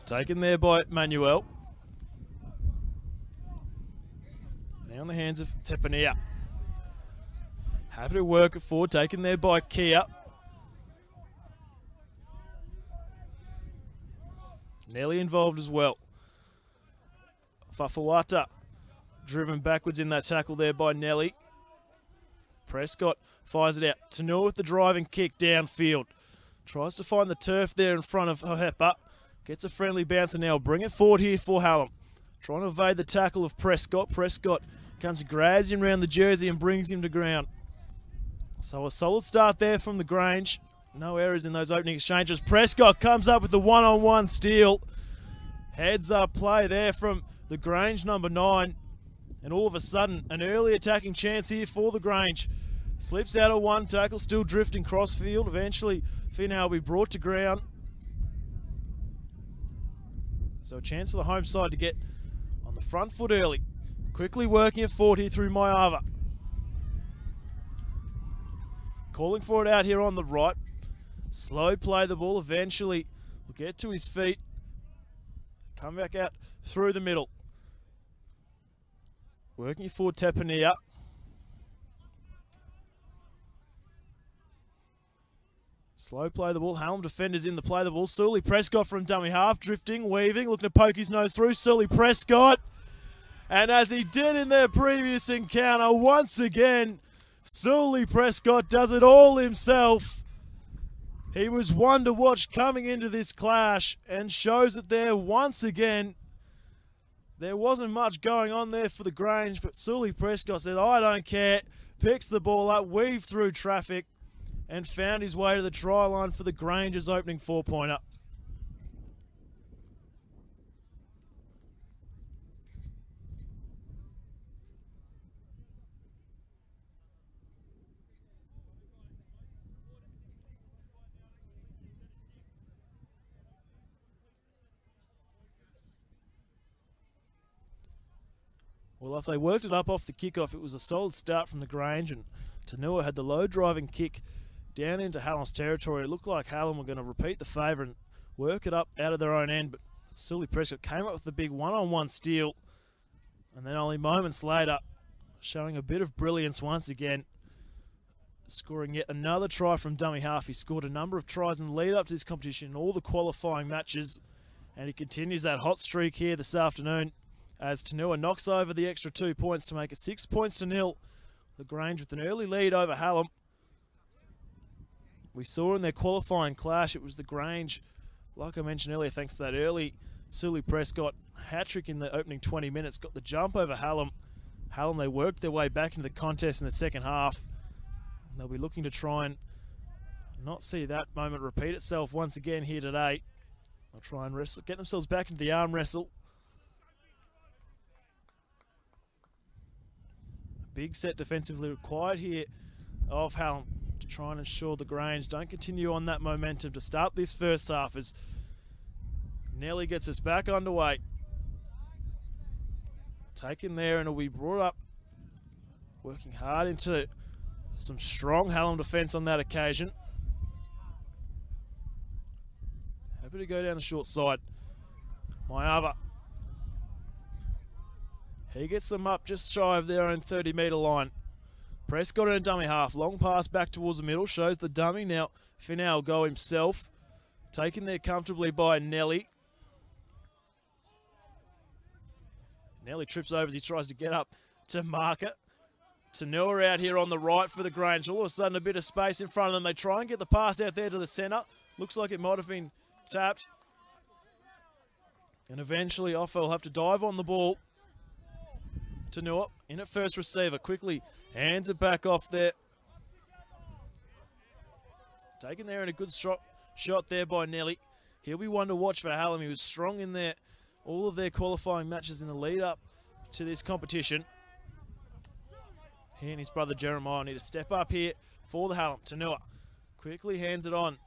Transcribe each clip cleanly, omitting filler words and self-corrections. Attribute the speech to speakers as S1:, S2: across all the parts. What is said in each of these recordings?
S1: Taken there by Manuel. Now in the hands of Tepania. Happy to work it forward. Taken there by Kia. Nelly involved as well. Fafawata driven backwards in that tackle there by Nelly. Prescott fires it out. Tanua with the driving kick downfield. Tries to find the turf there in front of Hohepa. Gets a friendly bouncer now. Bring it forward here for Hallam. Trying to evade the tackle of Prescott. Prescott comes and grabs him around the jersey and brings him to ground. So a solid start there from the Grange. No errors in those opening exchanges. Prescott comes up with the one-on-one steal. Heads up play there from the Grange number 9. And all of a sudden, an early attacking chance here for the Grange. Slips out of one tackle, still drifting crossfield. Eventually, Finau will be brought to ground. So a chance for the home side to get on the front foot early. Quickly working it forward here through Maiava. Calling for it out here on the right. Slow play the ball. Eventually will get to his feet. Come back out through the middle. Working it forward, Tepania. Slow play the ball. Hallam defenders in the play the ball. Sully Prescott from dummy half. Drifting, weaving, looking to poke his nose through. Sully Prescott. And as he did in their previous encounter, once again, Sully Prescott does it all himself. He was one to watch coming into this clash and shows it there once again. There wasn't much going on there for the Grange, but Sully Prescott said, I don't care. Picks the ball up, weaved through traffic, and found his way to the try line for the Grange's opening 4-pointer. Well, if they worked it up off the kickoff, it was a solid start from the Grange, and Tanua had the low driving kick down into Hallam's territory. It looked like Hallam were going to repeat the favour and work it up out of their own end, but Sully Prescott came up with the big one-on-one steal, and then only moments later, showing a bit of brilliance once again, scoring yet another try from dummy half. He scored a number of tries in the lead up to this competition in all the qualifying matches, and he continues that hot streak here this afternoon as Tanua knocks over the extra 2 points to make it 6-0. The Grange with an early lead over Hallam. We saw in their qualifying clash, it was the Grange, like I mentioned earlier, thanks to that early Sully Prescott hat-trick in the opening 20 minutes, got the jump over Hallam. Hallam, they worked their way back into the contest in the second half. And they'll be looking to try and not see that moment repeat itself once again here today. They'll try and wrestle, get themselves back into the arm wrestle. Big set defensively required here of Hallam to try and ensure the Grange don't continue on that momentum to start this first half as Nelly gets us back underway. Taken there and it'll be brought up, working hard into some strong Hallam defence on that occasion. Happy to go down the short side. Maiava. He gets them up just shy of their own 30-metre line. Prescott in a dummy half. Long pass back towards the middle. Shows the dummy. Now Finau will go himself. Taken there comfortably by Nelly. Nelly trips over as he tries to get up to mark it. Tanua out here on the right for the Grange. All of a sudden a bit of space in front of them. They try and get the pass out there to the centre. Looks like it might have been tapped. And eventually Offa will have to dive on the ball. Tanua in at first receiver, quickly hands it back off there. Taken there in a good shot there by Nelly. He'll be one to watch for Hallam. He was strong in all of their qualifying matches in the lead up to this competition. He and his brother Jeremiah need to step up here for the Hallam. Tanua quickly hands it on.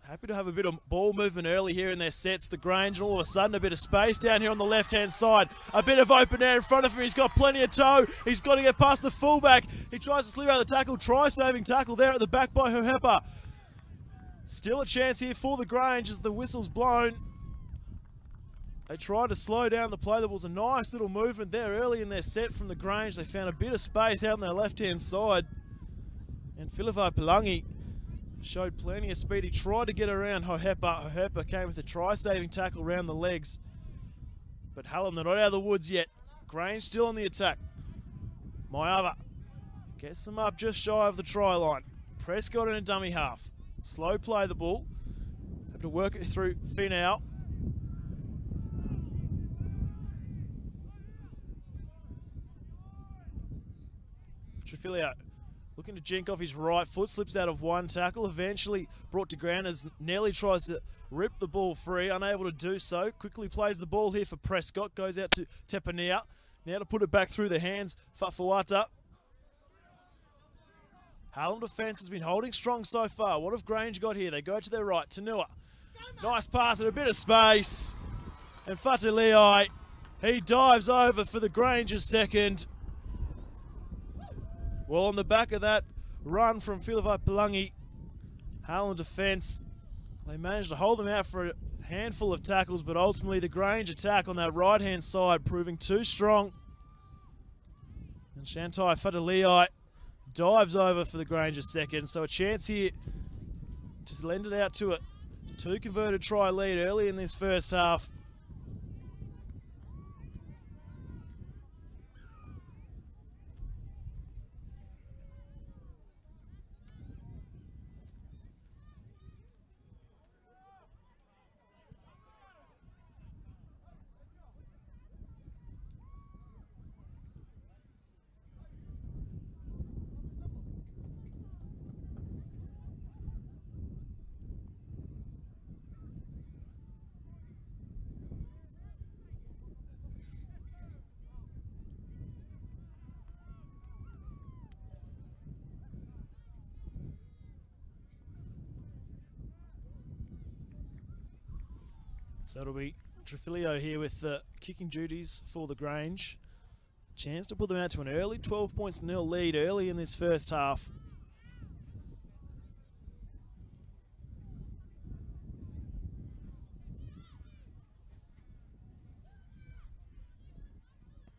S1: Happy to have a bit of ball movement early here in their sets. The Grange, and all of a sudden a bit of space down here on the left-hand side. A bit of open air in front of him. He's got plenty of toe. He's got to get past the fullback. He tries to slip out of the tackle. Try-saving tackle there at the back by Hohepa. Still a chance here for the Grange as the whistle's blown. They tried to slow down the play. There was a nice little movement there early in their set from the Grange. They found a bit of space out on their left-hand side. And Philippo Palangi showed plenty of speed. He tried to get around Hohepa. Hohepa came with a try-saving tackle around the legs. But Hallam, they're not out of the woods yet. Grange still on the attack. Maiava gets them up just shy of the try line. Prescott in a dummy half. Slow play the ball. Have to work it through Finau. Trafilio looking to jink off his right foot, slips out of one tackle, eventually brought to ground as Nelly tries to rip the ball free, unable to do so. Quickly plays the ball here for Prescott, goes out to Tepania. Now to put it back through the hands, Fafawata. Hallam defence has been holding strong so far. What have Grange got here? They go to their right, Tanua. Nice pass and a bit of space. And Fataliai, he dives over for the Grange's second. Well, on the back of that run from Philippo Palangi, Hallam defence, they managed to hold them out for a handful of tackles, but ultimately the Grange attack on that right-hand side proving too strong. And Shantai Fataliai dives over for the Grange's second, so a chance here to lend it out to a two-converted try lead early in this first half. So it'll be Trafilio here with the kicking duties for the Grange. Chance to put them out to an early 12 points nil lead early in this first half.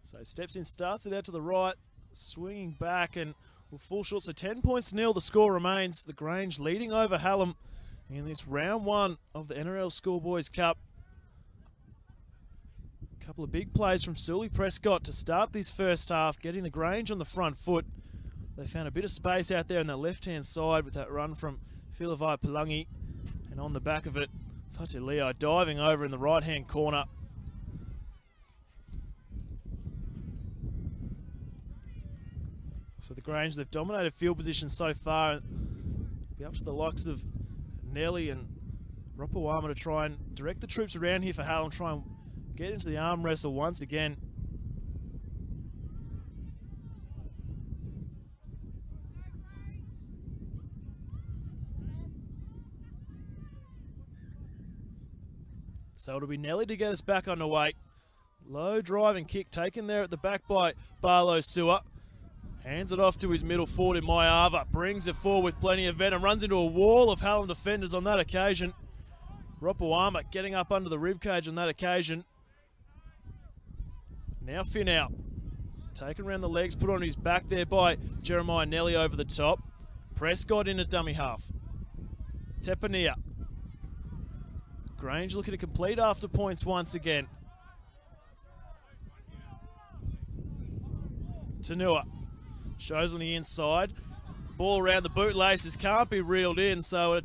S1: So steps in, starts it out to the right, swinging back and will fall short. So 10 points nil, the score remains. The Grange leading over Hallam in this round one of the NRL Schoolboys Cup. Couple of big plays from Sully Prescott to start this first half, getting the Grange on the front foot. They found a bit of space out there on the left-hand side with that run from Philippo Palangi. And on the back of it, Fatilio diving over in the right-hand corner. So the Grange, they've dominated field position so far. Be up to the likes of Nelly and Ropawama to try and direct the troops around here for Hallam, try and get into the arm wrestle once again. So it'll be Nelly to get us back underway. Low driving kick taken there at the back by Barlow Sewer. Hands it off to his middle forward in Maiava. Brings it forward with plenty of venom. Runs into a wall of Hallam defenders on that occasion. Ropawama getting up under the ribcage on that occasion. Now Finau. Taken around the legs, put on his back there by Jeremiah Nelly over the top. Prescott in a dummy half. Tepania. Grange looking to complete after points once again. Tanua. Shows on the inside. Ball around the bootlaces, can't be reeled in, so an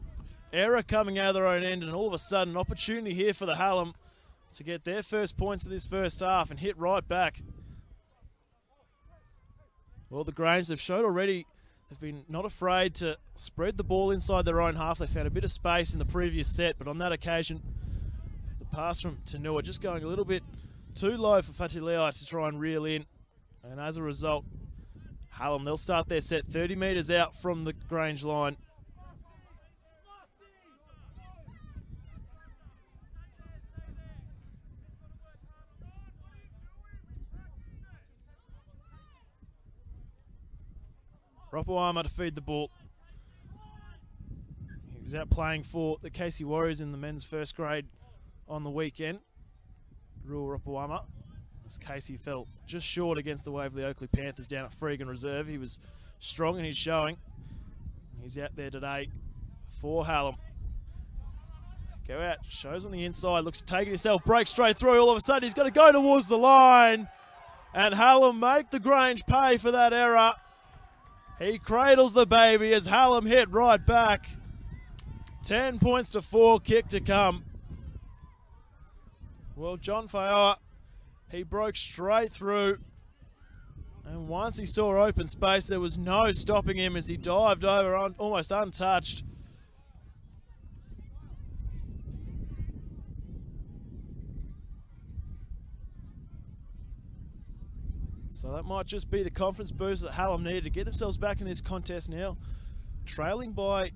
S1: error coming out of their own end, and all of a sudden an opportunity here for the Hallam to get their first points of this first half and hit right back. Well, the Grange, they've showed already they've been not afraid to spread the ball inside their own half. They found a bit of space in the previous set, but on that occasion, the pass from Tanua just going a little bit too low for Fatileo to try and reel in, and as a result, Hallam, they'll start their set 30 metres out from the Grange line. Ropawama to feed the ball. He was out playing for the Casey Warriors in the men's first grade on the weekend. Rule Rapawama. As Casey fell just short against the Waverley Oakley Panthers down at Freegan Reserve. He was strong in his showing. He's out there today for Hallam. Go out, shows on the inside, looks to take it himself, breaks straight through. All of a sudden he's going to go towards the line. And Hallam make the Grange pay for that error. He cradles the baby as Hallam hit right back. 10 points to 4, kick to come. Well, John Fayoa, he broke straight through. And once he saw open space, there was no stopping him as he dived over almost untouched. So that might just be the confidence boost that Hallam needed to get themselves back in this contest now. Trailing by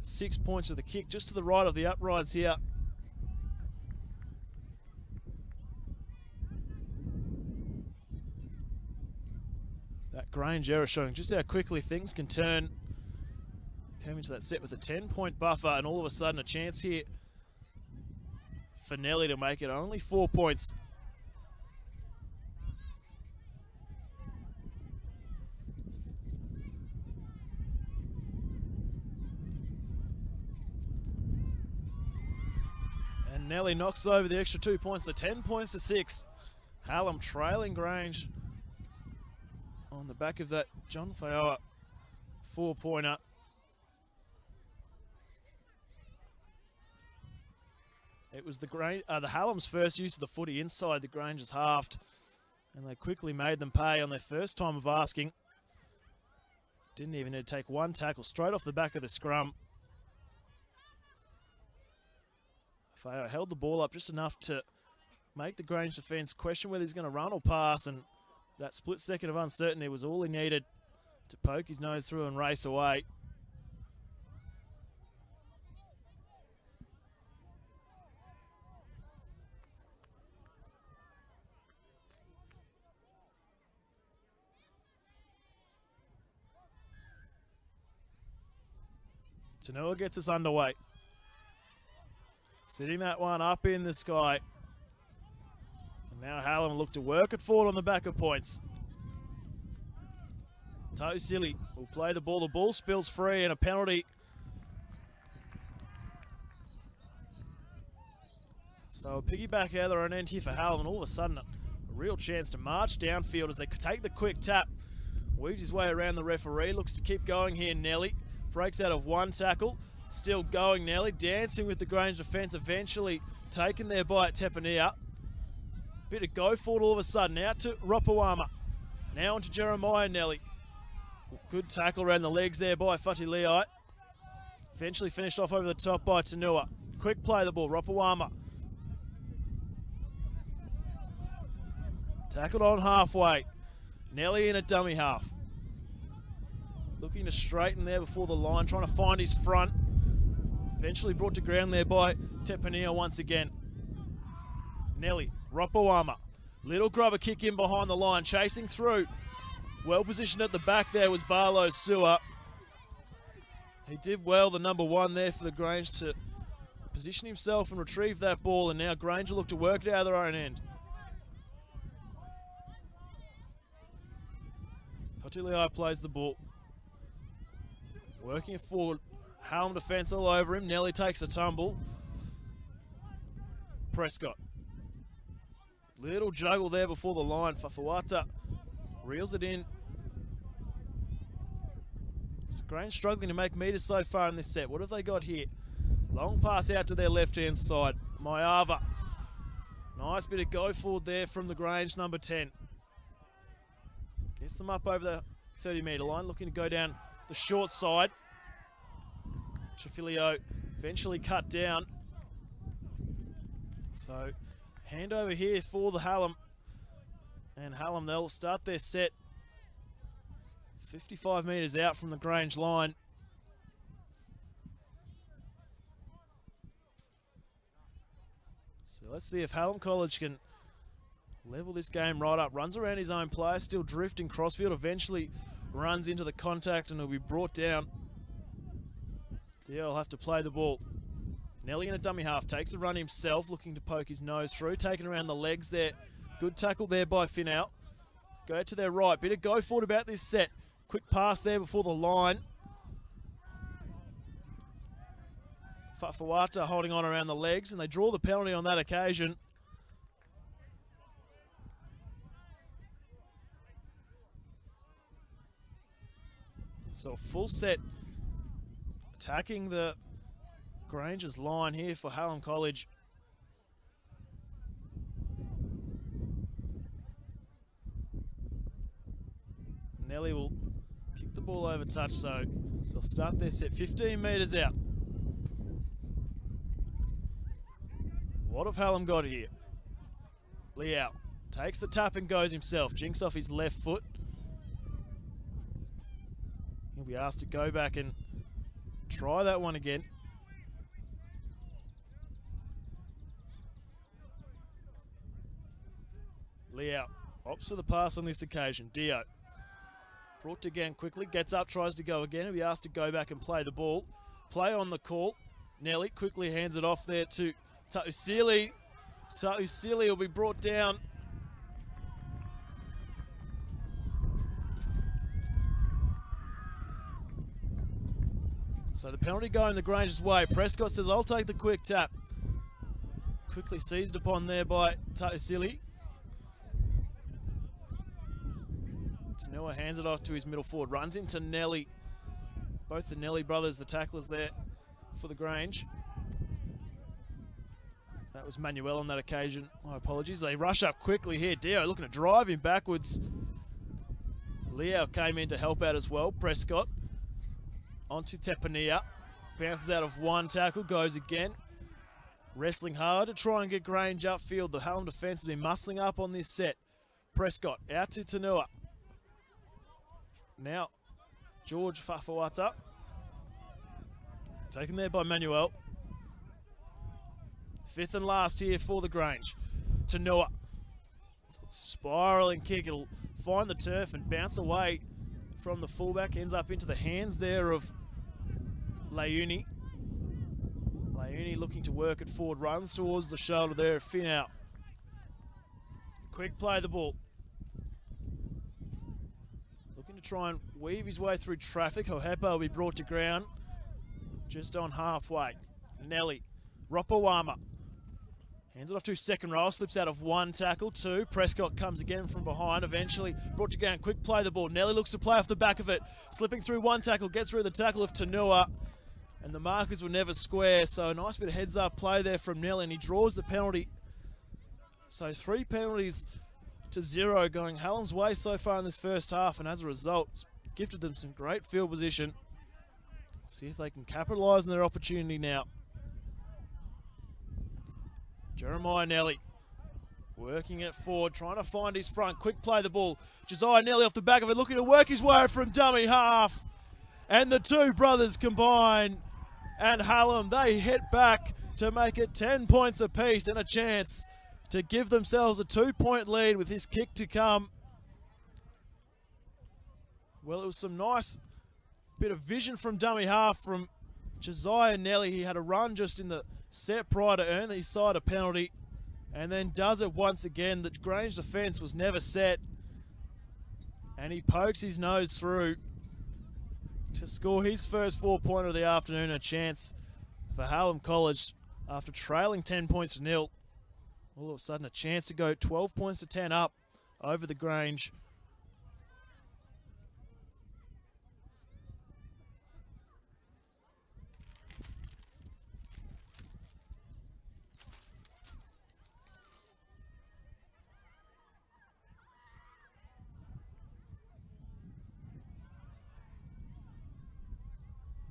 S1: 6 points with a kick just to the right of the uprights here. That Grange error showing just how quickly things can turn. Came into that set with a 10-point buffer and all of a sudden a chance here for Nelly to make it only 4 points. And Nelly knocks over the extra 2 points, so 10 points to 6. Hallam trailing Grange on the back of that John Fayoa 4-pointer. It was the Hallam's first use of the footy inside the Grange's halved, and they quickly made them pay on their first time of asking. Didn't even need to take one tackle, straight off the back of the scrum. Fayoa held the ball up just enough to make the Grange defence question whether he's going to run or pass, and that split second of uncertainty was all he needed to poke his nose through and race away. Tanua gets us underway. Sitting that one up in the sky. And now Hallam look to work it forward on the back of points. Toe Silly will play the ball. The ball spills free and a penalty. So a piggyback out of their own end here for Hallam, and all of a sudden a real chance to march downfield as they take the quick tap. Weaves his way around the referee, looks to keep going here, Nelly. Breaks out of one tackle. Still going, Nelly. Dancing with the Grange defence. Eventually taken there by Tepania. Bit of go forward all of a sudden. Out to Rapawama. Now onto Jeremiah Nelly. Good tackle around the legs there by Fatilei. Eventually finished off over the top by Tanua. Quick play the ball. Rapawama. Tackled on halfway. Nelly in a dummy half. Looking to straighten there before the line, trying to find his front. Eventually brought to ground there by Tepania once again. Nelly, Rapawama. Little grubber kick in behind the line, chasing through. Well positioned at the back there was Barlow Sewer. He did well, the number one there for the Grange, to position himself and retrieve that ball, and now Grange will look to work it out of their own end. Fatilei plays the ball. Working it forward. Hallam defence all over him. Nelly takes a tumble. Prescott. Little juggle there before the line. Fafawata reels it in. So Grange struggling to make metres so far in this set. What have they got here? Long pass out to their left-hand side. Mayava. Nice bit of go forward there from the Grange number 10. Gets them up over the 30-metre line. Looking to go down the short side. Trafilio eventually cut down. So handover here for the Hallam. And Hallam, they'll start their set 55 metres out from the Grange line. So let's see if Hallam College can level this game right up. Runs around his own player, still drifting crossfield, eventually runs into the contact and will be brought down. DL will have to play the ball. Nelly in a dummy half, takes a run himself, looking to poke his nose through, taken around the legs there. Good tackle there by Finau. Go to their right, bit of go forward about this set. Quick pass there before the line. Fafawata holding on around the legs, and they draw the penalty on that occasion. So a full set attacking the Grange's line here for Hallam College. Nelly will kick the ball over touch, so they'll start their set 15 metres out. What have Hallam got here? Liao takes the tap and goes himself. Jinks off his left foot. He'll be asked to go back and try that one again. Liao opts for the pass on this occasion. Dio brought again quickly, gets up, tries to go again. He'll be asked to go back and play the ball. Play on the call. Nelly quickly hands it off there to Ta'usili. Ta'usili will be brought down. So the penalty going the Grange's way. Prescott says, I'll take the quick tap. Quickly seized upon there by Ta'usili. Tanua hands it off to his middle forward. Runs into Nelly. Both the Nelly brothers, the tacklers there for the Grange. That was Manuel on that occasion. My apologies. They rush up quickly here. Dio looking to drive him backwards. Leo came in to help out as well. Prescott onto Tepania. Bounces out of one tackle. Goes again. Wrestling hard to try and get Grange upfield. The Hallam defence has been muscling up on this set. Prescott out to Tanua. Now, George Fafawata. Taken there by Manuel. Fifth and last here for the Grange. Tanua. Spiralling kick. It'll find the turf and bounce away from the fullback. Ends up into the hands there of Leuni. Leuni looking to work at forward, runs towards the shoulder there. Finau. Quick play the ball. Looking to try and weave his way through traffic. Hohepa will be brought to ground just on halfway. Nelly. Ropawama. Hands it off to second row. Slips out of one tackle. Two. Prescott comes again from behind. Eventually brought to ground. Quick play the ball. Nelly looks to play off the back of it. Slipping through one tackle. Gets through the tackle of Tanua. And the markers were never square. So a nice bit of heads up play there from Nelly. And he draws the penalty. So 3 penalties to 0 going Hallam's way so far in this first half, and as a result, it's gifted them some great field position. See if they can capitalise on their opportunity now. Jeremiah Nelly working it forward, trying to find his front. Quick play the ball. Josiah Nelly off the back of it, looking to work his way from dummy half. And the two brothers combine, and Hallam, they hit back to make it 10 points apiece and a chance to give themselves a 2-point lead with his kick to come. Well, it was some nice bit of vision from dummy half from Josiah Nelly. He had a run just in the set prior to earn his side a penalty, and then does it once again. The Grange defence was never set, and he pokes his nose through to score his first 4-pointer of the afternoon. A chance for Hallam College after trailing 10 points to 0. All of a sudden, a chance to go 12 points to 10 up over the Grange.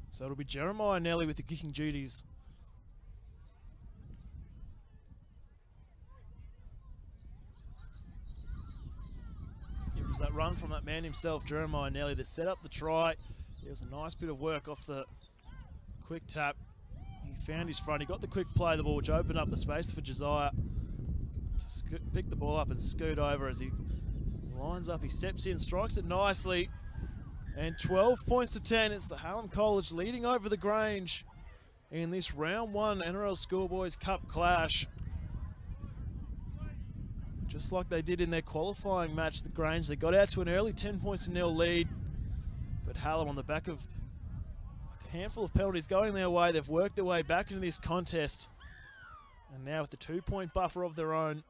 S1: So it'll be Jeremiah Nelly with the kicking duties. It was that run from that man himself, Jeremiah Nelly, that set up the try. There was a nice bit of work off the quick tap. He found his front. He got the quick play of the ball, which opened up the space for Josiah to pick the ball up and scoot over as he lines up. He steps in, strikes it nicely. And 12 points to 10. It's the Hallam College leading over the Grange in this round 1 NRL Schoolboys Cup clash. Just like they did in their qualifying match, the Grange, they got out to an early 10 points to nil lead. But Hallam, on the back of a handful of penalties going their way, they've worked their way back into this contest. And now with the 2-point buffer of their own,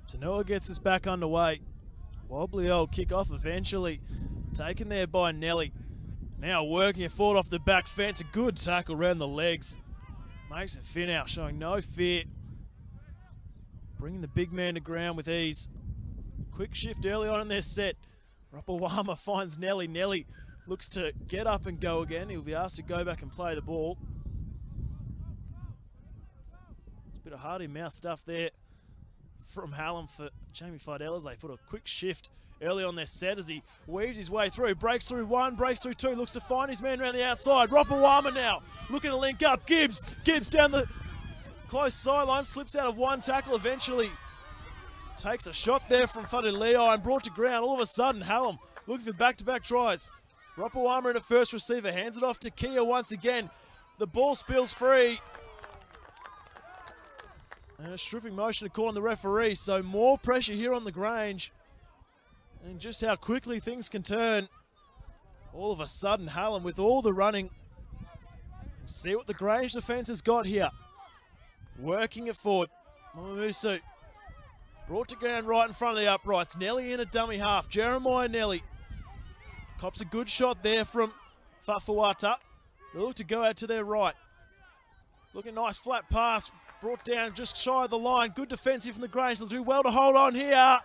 S1: Tanoa gets us back underway. Wobbly old kick-off eventually taken there by Nelly. Now working it forward off the back fence. A good tackle around the legs. Mason Finau showing no fear. Bringing the big man to ground with ease. Quick shift early on in their set. Rapawama finds Nelly. Nelly looks to get up and go again. He'll be asked to go back and play the ball. It's a bit of hardy mouth stuff there from Hallam for Jamie Fidel as they put a quick shift early on their set as he weaves his way through, breaks through 1, breaks through 2, looks to find his man around the outside. Rapawama now looking to link up. Gibbs down the close sideline, slips out of one tackle eventually. Takes a shot there from Fadileo and brought to ground. All of a sudden, Hallam looking for back-to-back tries. Rapawama in at first receiver, hands it off to Kia once again. The ball spills free. And a stripping motion to call on the referee, so more pressure here on the Grange. And just how quickly things can turn. All of a sudden, Hallam with all the running. We'll see what the Grange defence has got here. Working it forward. Mamamusu brought to ground right in front of the uprights. Nelly in a dummy half. Jeremiah Nelly cops a good shot there from Fafawata. They look to go out to their right. Looking nice flat pass. Brought down just shy of the line. Good defensive from the Grange. They'll do well to hold on here.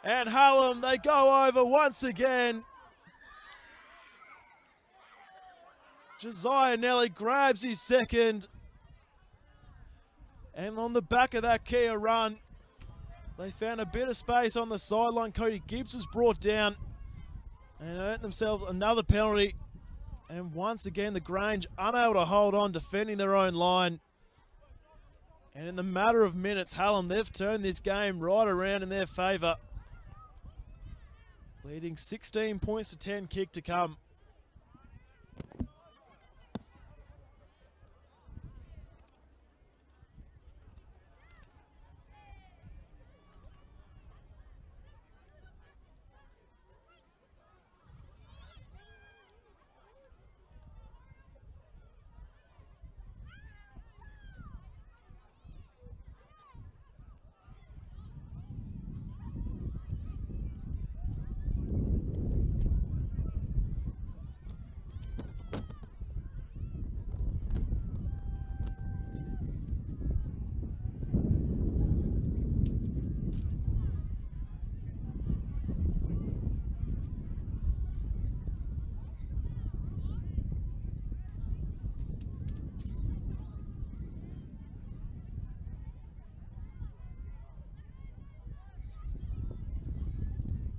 S1: And Hallam, they go over once again. Josiah Nelly grabs his second. And on the back of that Kia run, they found a bit of space on the sideline. Cody Gibbs was brought down and earned themselves another penalty. And once again, the Grange unable to hold on, defending their own line. And in the matter of minutes, Hallam, they've turned this game right around in their favour. Leading 16 points to 10, kick to come.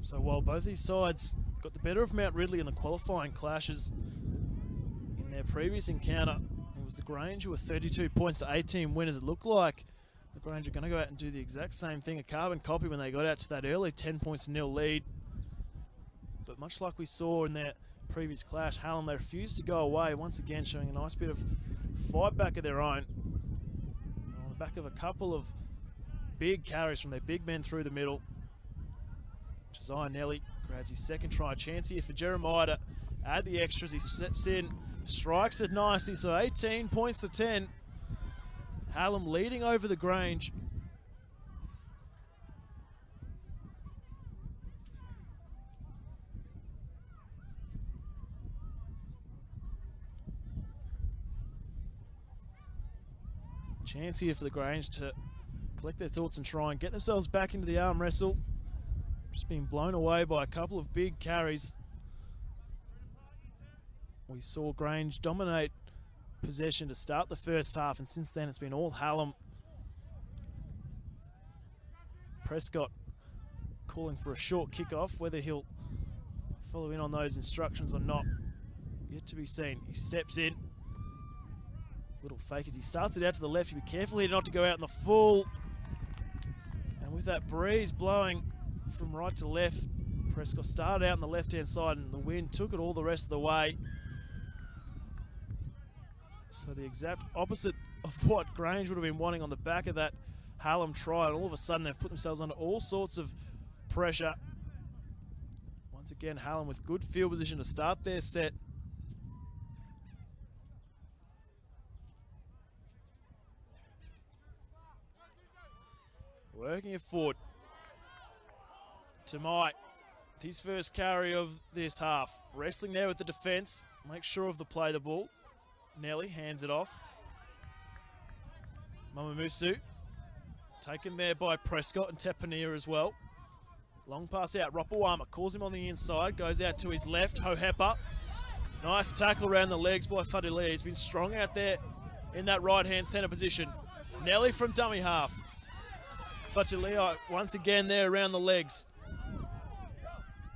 S1: So while both these sides got the better of Mount Ridley in the qualifying clashes in their previous encounter, it was the Grange who were 32 points to 18 winners. It looked like the Grange are going to go out and do the exact same thing, a carbon copy when they got out to that early 10 points to nil lead. But much like we saw in their previous clash, Hallam, they refused to go away, once again showing a nice bit of fight back of their own. And on the back of a couple of big carries from their big men through the middle. Josiah Nelly grabs his second try chance here for Jeremiah to add the extras. He steps in, strikes it nicely, so 18 points to 10. Hallam leading over the Grange. Chance here for the Grange to collect their thoughts and try and get themselves back into the arm wrestle. Just being blown away by a couple of big carries. We saw Grange dominate possession to start the first half, and since then it's been all Hallam. Prescott calling for a short kickoff. Whether he'll follow in on those instructions or not, yet to be seen. He steps in. Little fake as he starts it out to the left. You be careful here not to go out in the full. And with that breeze blowing from right to left, Prescott started out on the left-hand side and the wind took it all the rest of the way. So the exact opposite of what Grange would have been wanting on the back of that Hallam try, and all of a sudden they've put themselves under all sorts of pressure. Once again, Hallam with good field position to start their set. Working it forward. Tamai, his first carry of this half. Wrestling there with the defence. Make sure of the play the ball. Nelly hands it off. Mamamusu taken there by Prescott and Tepania as well. Long pass out. Ropawama calls him on the inside. Goes out to his left. Hohepa. Nice tackle around the legs by Fadilea. He's been strong out there in that right-hand centre position. Nelly from dummy half. Fadilea once again there around the legs.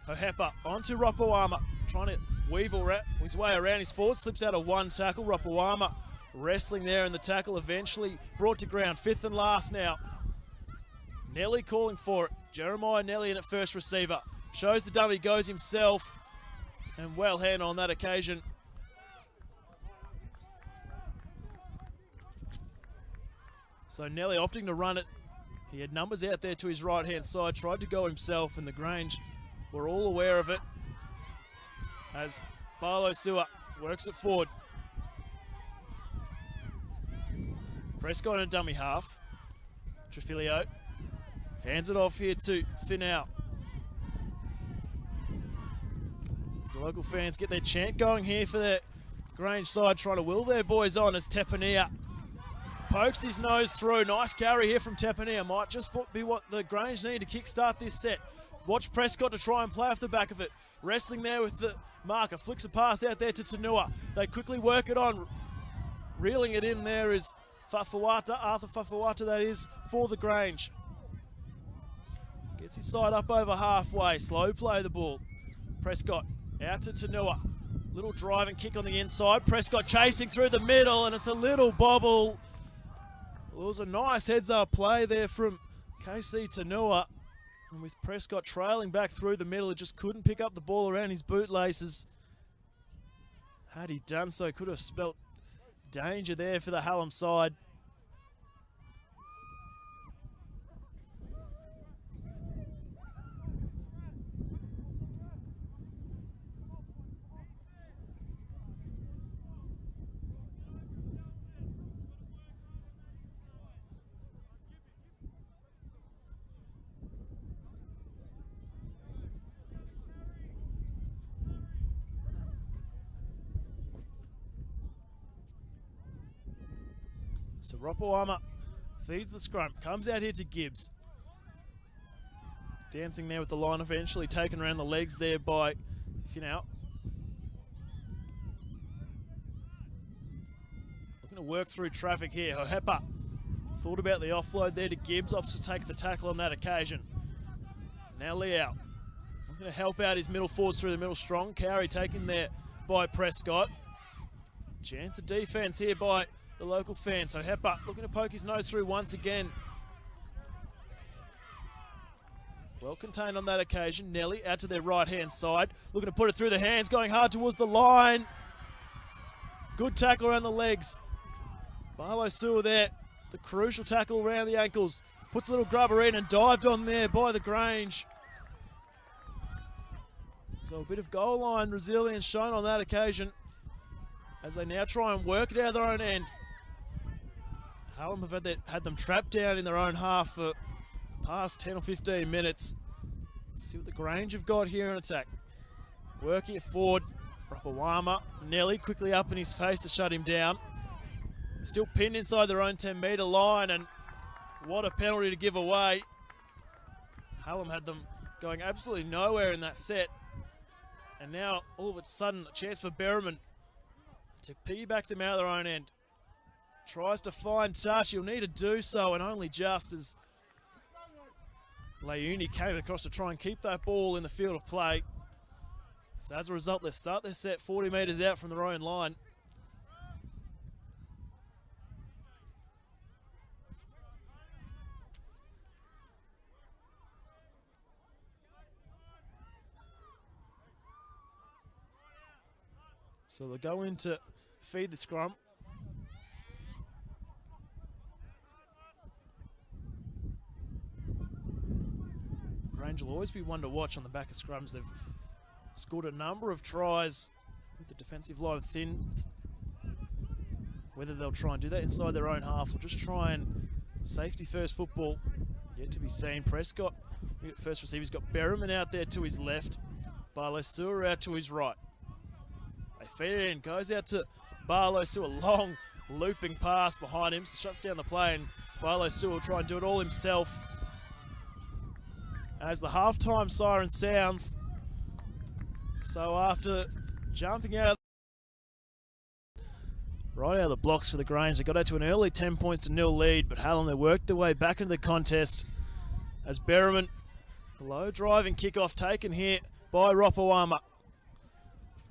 S1: Hohepa onto Ropawama. Trying to weave his way around. His forward slips out of one tackle. Ropawama wrestling there in the tackle. Eventually brought to ground. Fifth and last now. Nelly calling for it. Jeremiah Nelly in at first receiver. Shows the dummy, goes himself. And well handled on that occasion. So Nelly opting to run it. He had numbers out there to his right-hand side. Tried to go himself, and the Grange were all aware of it. As Barlow Sewer works it forward. Prescott in dummy half. Trafilio hands it off here to Finau. As the local fans get their chant going here for the Grange side, trying to will their boys on as Tepania pokes his nose through. Nice carry here from Tepania. Might just be what the Grange need to kickstart this set. Watch Prescott to try and play off the back of it. Wrestling there with the marker. Flicks a pass out there to Tanua. They quickly work it on. Reeling it in there is Fafawata. Arthur Fafawata, that is, for the Grange. Gets his side up over halfway. Slow play the ball. Prescott out to Tanua. Little drive and kick on the inside. Prescott chasing through the middle, and it's a little bobble. It was a nice heads-up play there from KC Tanua. And with Prescott trailing back through the middle, he just couldn't pick up the ball around his bootlaces. Had he done so, could have spelt danger there for the Hallam side. So Ropawama feeds the scrum, comes out here to Gibbs. Dancing there with the line, eventually taken around the legs there by Finau. Looking to work through traffic here. Hohepa thought about the offload there to Gibbs, opts to take the tackle on that occasion. Now Liao looking to help out his middle forwards through the middle. Strong carry taken there by Prescott. Chance of defence here by the local fans. So Hohepa looking to poke his nose through once again. Well contained on that occasion. Nelly out to their right-hand side. Looking to put it through the hands, going hard towards the line. Good tackle around the legs. Barlow Sewer there. The crucial tackle around the ankles. Puts a little grubber in and dived on there by the Grange. So a bit of goal line resilience shown on that occasion as they now try and work it out of their own end. Hallam have had them trapped down in their own half for the past 10 or 15 minutes. Let's see what the Grange have got here in attack. Working it forward. Ropawama. Nelly quickly up in his face to shut him down. Still pinned inside their own 10-metre line, and what a penalty to give away. Hallam had them going absolutely nowhere in that set. And now, all of a sudden, a chance for Berriman to piggyback them out of their own end. Tries to find touch. He'll need to do so, and only just as Leuni came across to try and keep that ball in the field of play. So as a result, they start their set 40 metres out from their own line. So they'll go in to feed the scrum. Grange will always be one to watch on the back of scrums. They've scored a number of tries with the defensive line thin. Whether they'll try and do that inside their own half or just try and safety first football, yet to be seen. Prescott, first receiver, he's got Berriman out there to his left. Barlow Sewer out to his right. They feed it in, goes out to Barlow Sewer, long looping pass behind him, shuts down the play, and Barlow Sewer will try and do it all himself. As the halftime siren sounds, so after jumping out right out of the blocks for the Grange, they got out to an early 10 points to 0 lead, but Hallam, they worked their way back into the contest as Berriman, the low driving kickoff taken here by Ropawama.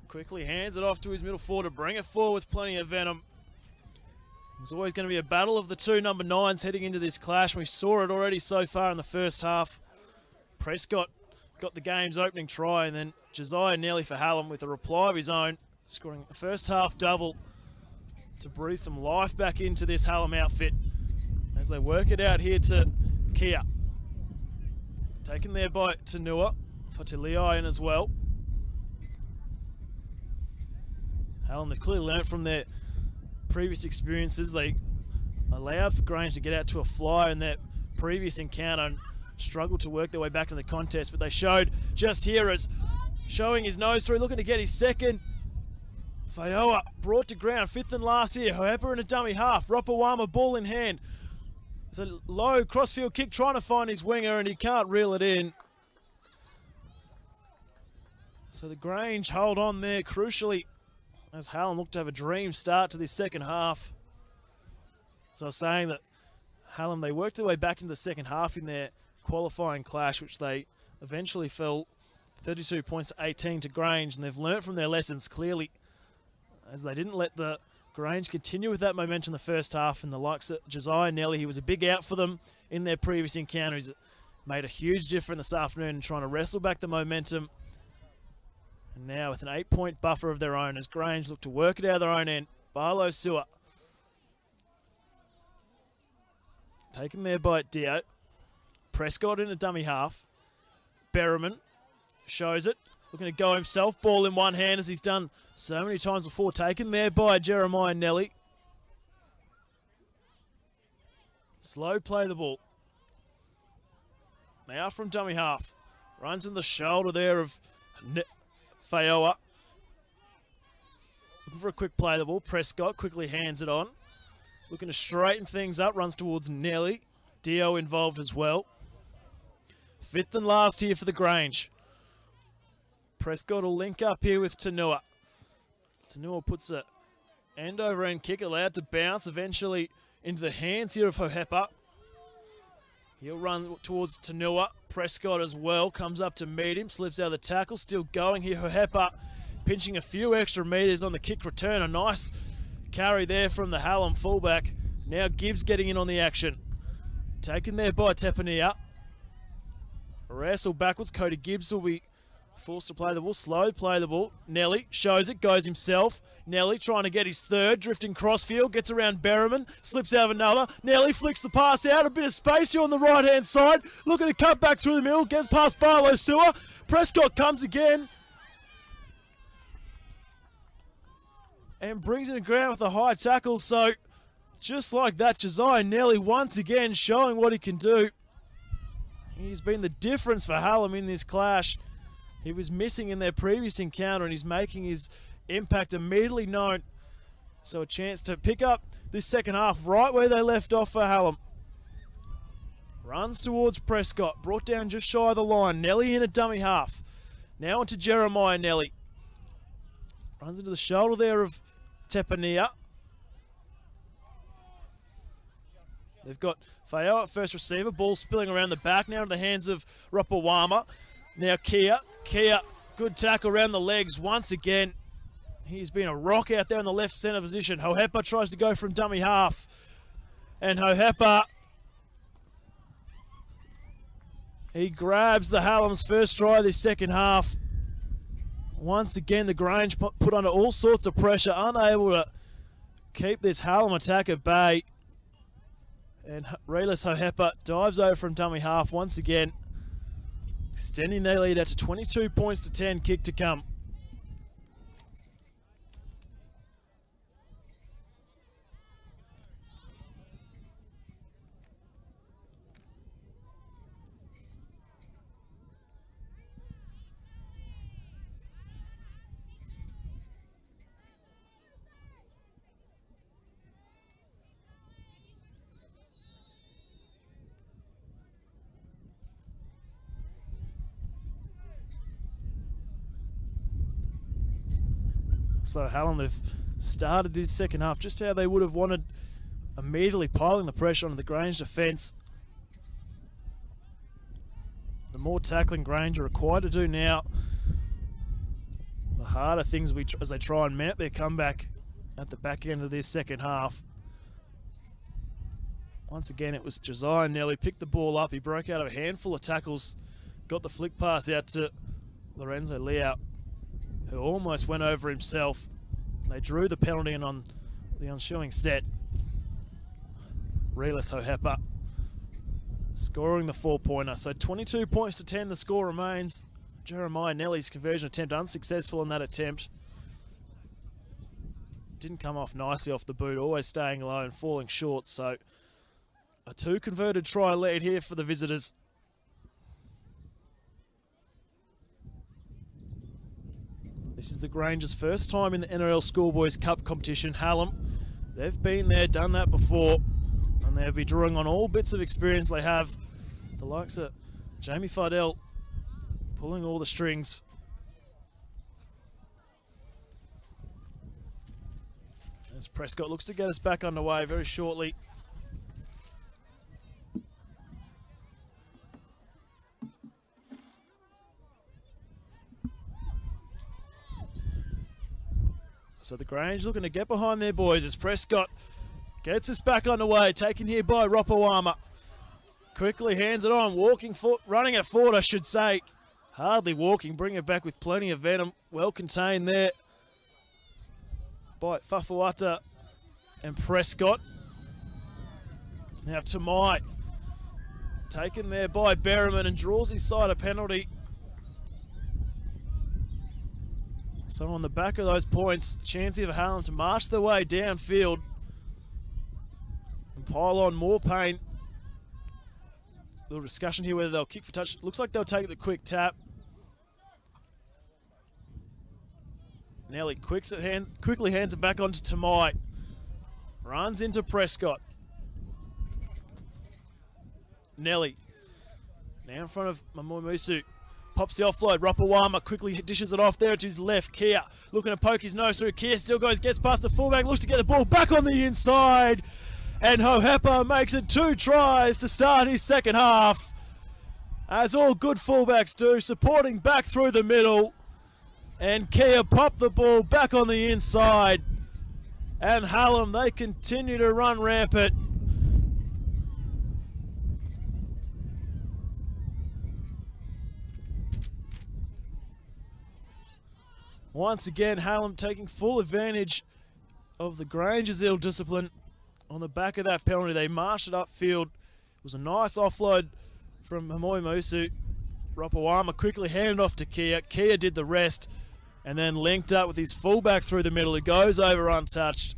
S1: Quickly hands it off to his middle forward to bring it forward with plenty of venom. It's always going to be a battle of the two number 9s heading into this clash. We saw it already so far in the first half. Prescott got the game's opening try, and then Josiah Nelly for Hallam with a reply of his own, scoring a first half double to breathe some life back into this Hallam outfit as they work it out here to Kia. Taken there by Tanua, Fatiliai in as well. Hallam, they've clearly learnt from their previous experiences. They allowed for Grange to get out to a fly in their previous encounter and struggled to work their way back in the contest, but they showed just here as showing his nose through, looking to get his second. Faioa brought to ground, 5th and last here. However, in a dummy half. Ropawama ball in hand. It's a low crossfield kick trying to find his winger, and he can't reel it in. So the Grange hold on there crucially as Hallam looked to have a dream start to this second half. So I was saying that Hallam, they worked their way back into the second half in their qualifying clash, which they eventually fell 32 points to 18 to Grange, and they've learnt from their lessons clearly as they didn't let the Grange continue with that momentum in the first half, and the likes of Josiah Nelly, he was a big out for them in their previous encounter. He's made a huge difference this afternoon in trying to wrestle back the momentum. And now with an 8-point buffer of their own as Grange look to work it out of their own end. Barlow Sewer. Taken there by Dio. Prescott in a dummy half. Berriman shows it. Looking to go himself. Ball in one hand as he's done so many times before. Taken there by Jeremiah Nelly. Slow play the ball. Now from dummy half. Runs in the shoulder there of Faioa. Looking for a quick play the ball. Prescott quickly hands it on. Looking to straighten things up. Runs towards Nelly. Dio involved as well. 5th and last here for the Grange. Prescott will link up here with Tanua. Tanua puts a end over end kick, allowed to bounce eventually into the hands here of Hohepa. He'll run towards Tanua. Prescott as well comes up to meet him, slips out of the tackle, still going here. Hohepa pinching a few extra metres on the kick return. A nice carry there from the Hallam fullback. Now Gibbs getting in on the action. Taken there by Tepania. Wrestle backwards. Cody Gibbs will be forced to play the ball. Slow play the ball. Nelly shows it, goes himself. Nelly trying to get his third, drifting crossfield, gets around Berriman, slips out of another. Nelly flicks the pass out, a bit of space here on the right-hand side. Looking to cut back through the middle, gets past Barlow Sewer. Prescott comes again and brings it to ground with a high tackle. So just like that, Josiah Nelly once again showing what he can do. He's been the difference for Hallam in this clash. He was missing in their previous encounter, and he's making his impact immediately known. So a chance to pick up this second half right where they left off for Hallam. Runs towards Prescott, brought down just shy of the line. Nelly in a dummy half. Now onto Jeremiah Nelly. Runs into the shoulder there of Tepania. They've got Fao at first receiver, ball spilling around the back now in the hands of Rapawama. Now Kia, good tackle around the legs once again. He's been a rock out there in the left centre position. Hohepa tries to go from dummy half. And Hohepa, he grabs the Hallam's first try this second half. Once again, the Grange put under all sorts of pressure, unable to keep this Hallam attack at bay. And Relis Hohepa dives over from dummy half once again, extending their lead out to 22 points to 10, kick to come. So Hallam, they've started this second half just how they would have wanted, immediately piling the pressure on the Grange defence. The more tackling Grange are required to do now, the harder things as they try and mount their comeback at the back end of this second half. Once again, it was Josiah Nelly picked the ball up. He broke out of a handful of tackles, got the flick pass out to Lorenzo Liao, who almost went over himself. They drew the penalty and on the ensuing set, Relis Hohepa scoring the 4-pointer. So 22 points to 10 the score remains. Jeremiah Nelly's conversion attempt unsuccessful in that attempt. Didn't come off nicely off the boot, always staying low and falling short. So a 2 converted try lead here for the visitors. This is the Grange's first time in the NRL Schoolboys Cup competition. Hallam, they've been there, done that before, and they'll be drawing on all bits of experience they have. The likes of Jamie Fidel pulling all the strings. As Prescott looks to get us back underway very shortly. So the Grange looking to get behind their boys as Prescott gets us back underway, taken here by Rapawama. Quickly hands it on, running it forward I should say. Hardly walking, bring it back with plenty of venom. Well contained there by Fafuata and Prescott. Now Tamai, taken there by Berriman and draws his side a penalty. So on the back of those points, chance here for Hallam to march their way downfield and pile on more pain. Little discussion here whether they'll kick for touch. Looks like they'll take the quick tap. Nelly quickly hands it back onto Tamai. Runs into Prescott. Nelly now in front of Mamoimusu. Pops the offload. Rapawama quickly dishes it off there to his left. Kia looking to poke his nose through. Kia still gets past the fullback, looks to get the ball back on the inside. And Hohepa makes it 2 tries to start his second half. As all good fullbacks do, supporting back through the middle. And Kia popped the ball back on the inside. And Hallam, they continue to run rampant. Once again, Hallam taking full advantage of the Grange's ill discipline. On the back of that penalty, they marched it upfield. It was a nice offload from Mamoimusu. Rapawama quickly handed off to Kia. Kia did the rest and then linked up with his fullback through the middle. He goes over untouched.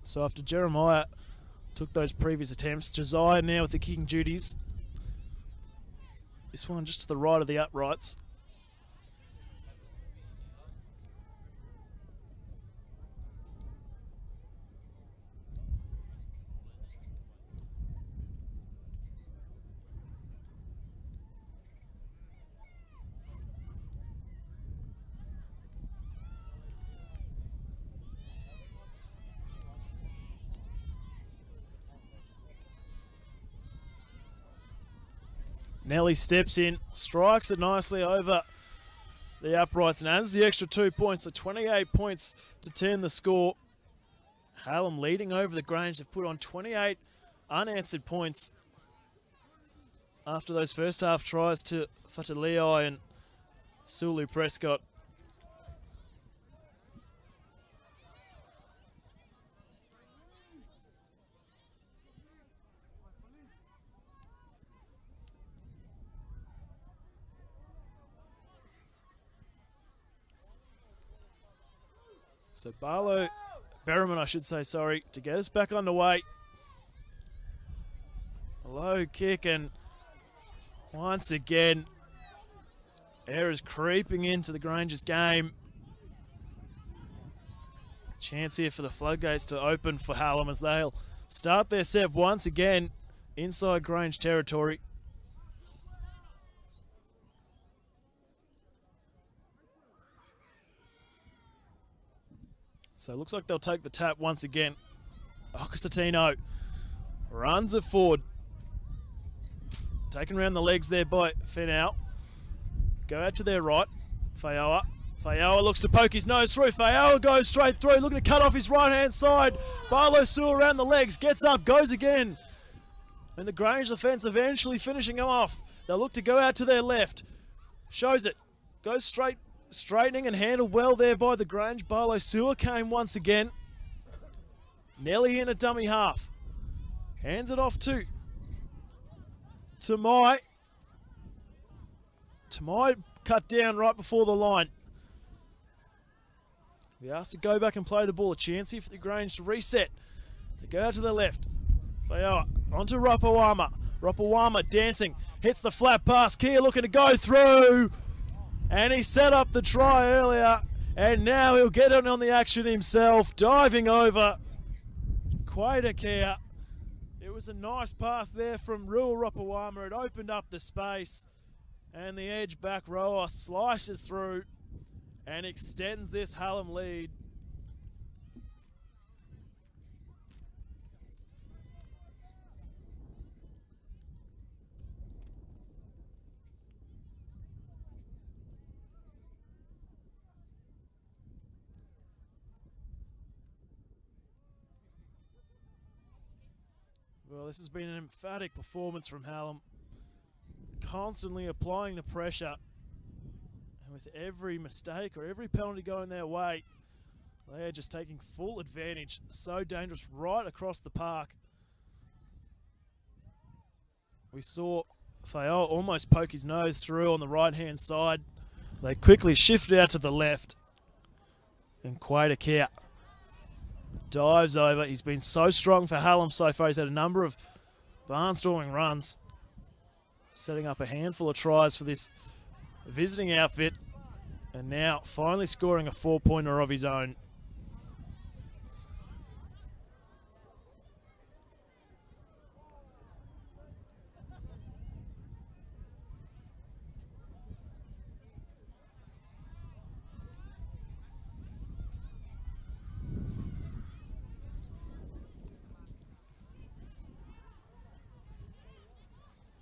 S1: So after Jeremiah took those previous attempts, Josiah now with the kicking duties. This one just to the right of the uprights. Nelly steps in, strikes it nicely over the uprights and adds the extra 2 points, so 28 points to 10 the score. Hallam leading over the Grange. They've put on 28 unanswered points after those first half tries to Fatalii and Sulu Prescott. So Berriman, I should say, sorry, to get us back underway. A low kick, and once again, errors creeping into the Grange's game. Chance here for the floodgates to open for Hallam as they'll start their set once again inside Grange territory. So it looks like they'll take the tap once again. Ocasatino runs it forward. Taken around the legs there by Fenau. Go out to their right. Faioa. Faioa looks to poke his nose through. Faioa goes straight through, looking to cut off his right-hand side. Barlow Sewell around the legs, gets up, goes again. And the Grange defence eventually finishing him off. They'll look to go out to their left. Shows it. Goes straight. Straightening and handled well there by the Grange. Barlow Sewell came once again. Nelly in a dummy half. Hands it off to Tamai. Tamai cut down right before the line. We asked to go back and play the ball. A chance here for the Grange to reset. They go out to the left. Faioa onto Rapawama. Rapawama dancing. Hits the flat pass. Kia looking to go through. And he set up the try earlier, and now he'll get in on the action himself, diving over Quaitakea. It was a nice pass there from Rua Rapawama. It opened up the space, and the edge back rower slices through and extends this Hallam lead. Well, this has been an emphatic performance from Hallam, constantly applying the pressure, and with every mistake or every penalty going their way, they are just taking full advantage. So dangerous right across the park. We saw Faioa almost poke his nose through on the right-hand side. They quickly shifted out to the left, and Quaitakea dives over. He's been so strong for Hallam so far. He's had a number of barnstorming runs, setting up a handful of tries for this visiting outfit, and now finally scoring a 4-pointer of his own.